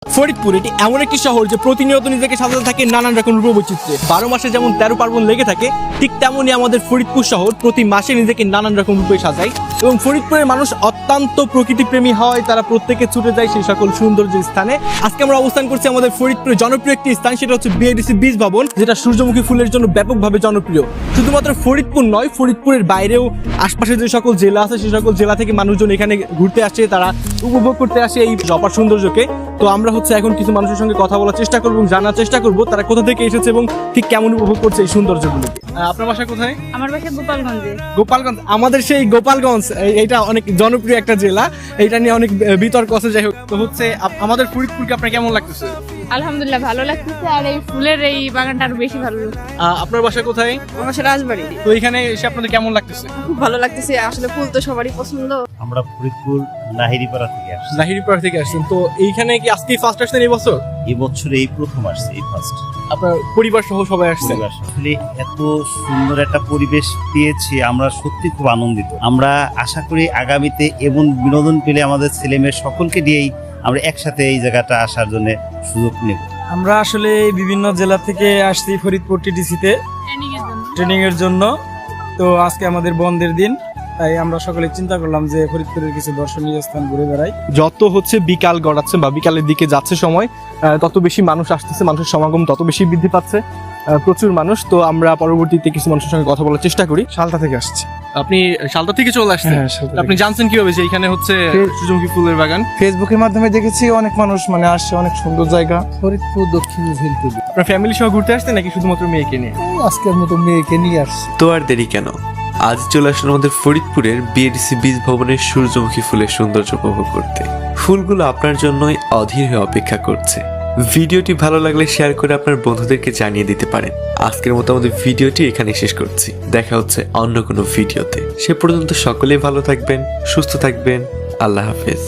ফরিদপুর এটি এমন একটি শহর যে প্রতিনিয়ত নিজেকে সাজাতে থাকে নানান রকম রূপবৈচিত্র্যে। 12 মাসে যেমন 13 পার্বণ লেগে থাকে, ঠিক তেমনই আমাদের ফরিদপুর শহর প্রতি মাসে নিজেকে নানান রকম রূপে সাজায়। এবং ফরিদপুরের মানুষ অত্যন্ত প্রকৃতিপ্রেমী হয়, তারা প্রত্যেকে ছুটে যায় সেই সকল সৌন্দর্য স্থানে। আজকে আমরা অবস্থান করছি আমাদের ফরিদপুরের জনপ্রিয় একটি স্থান, সেটা হচ্ছে বিএডিসি বীজ ভবন, যেটা সূর্যমুখী ফুলের জন্য ব্যাপকভাবে জনপ্রিয়। শুধুমাত্র ফরিদপুর নয়, ফরিদপুরের বাইরেও আশপাশে যে সকল জেলা আছে সেই সকল জেলা থেকে মানুষজন এখানে ঘুরতে আসে, তারা উপভোগ করতে আসে এই অপার সৌন্দর্যকে। তো আমরা এখন কিছু মানুষের সঙ্গে কথা বলার চেষ্টা করবো এবং জানার চেষ্টা করবো তারা কোথা থেকে এসেছে এবং ঠিক কেমন উপভোগ করছে এই সৌন্দর্যগুলোকে। আপনার বাসা কোথায়? আমার বাসা গোপালগঞ্জে। গোপালগঞ্জ, আমাদের সেই গোপালগঞ্জ, এইটা অনেক জনপ্রিয় একটা জেলা, এইটা নিয়ে অনেক বিতর্ক আছে। যাই হোক, তো আমাদের ফরিদপুরকে আপনার কেমন লাগতেছে? আলহামদুলিল্লাহ ভালো লাগতেছে, আর এই ফুলের এই বাগানটা আরো বেশি ভালো লাগছে। আপনার বাসা কোথায়? আমার বাসা রাজবাড়ি। তো এখানে এসে আপনাদের কেমন লাগতেছে? খুব ভালো লাগতেছে, আসলে ফুল তো সবারই পছন্দ। আমরা ফরিদপুর লাহিড়িপাড়া থেকে আসছি। লাহিড়িপাড়া থেকে আসছেন, তো এইখানে কি আজকেই ফার্স্ট আসছেন এই বছর? এই বছর এই প্রথম আসছে, এই ফার্স্ট। আপনার পরিবার সহ সবাই আসছেন? আসলে এত সুন্দর একটা পরিবেশ পেয়েছি, আমরা সত্যি খুব আনন্দিত। আমরা আশা করি আগামীতে এমন বিনোদন পেলে আমাদের ছেলেমেয়ে সকলকে দিয়েই আমরা একসাথে এই জায়গাটা আসার জন্য সুযোগ নেব। আমরা আসলে বিভিন্ন জেলা থেকে আসছি ফরিদপুর টিটিসিতে ট্রেনিং এর জন্য। তো আজকে আমাদের বন্ধের দিন, তাই আমরা সকলে চিন্তা করলাম যে ফরিদপুরের কিছু দর্শনীয় স্থান ঘুরে বেড়াই। যত বিকাল গড়াচ্ছে বা বিকালের দিকে যাচ্ছে সময়, তত বেশি মানুষ আসতেছে, মানুষের সমাগম তত বেশি বৃদ্ধি পাচ্ছে, প্রচুর মানুষ। তো আমরা পরবর্তীতে কিছু মানুষের সঙ্গে কথা বলার চেষ্টা করি। শালতা থেকে আসছি। আপনি শালতা থেকে চলে আসছেন? হ্যাঁ, শালতা থেকে। আপনি জানছেন কিভাবে যে এখানে সূর্যমুখী ফুলের বাগান? ফেসবুকের মাধ্যমে দেখেছি, অনেক মানুষ আসছে, অনেক সুন্দর জায়গা। ফরিদপুর দক্ষিণ ঝিলপুর। আপনার ফ্যামিলি সহ ঘুরতে আসছেন নাকি শুধুমাত্র মেয়েকে নিয়ে? আজকের মতো মেয়েকে নিয়ে আসছি। তো আর দেরি কেন, আজ চলে আসুন আমাদের ফরিদপুরের বিএডিসি বীজ ভবনের সূর্যমুখী ফুলের সৌন্দর্য উপভোগ করতে। ফুলগুলো আপনার জন্যই অধীর হয়ে অপেক্ষা করছে। ভিডিওটি ভালো লাগলে শেয়ার করে আপনার বন্ধুদেরকে জানিয়ে দিতে পারেন। আজকের মতো আমাদের ভিডিওটি এখানে শেষ করছি, দেখা হচ্ছে অন্য কোনো ভিডিওতে। সে পর্যন্ত সকলেই ভালো থাকবেন, সুস্থ থাকবেন। আল্লাহ হাফেজ।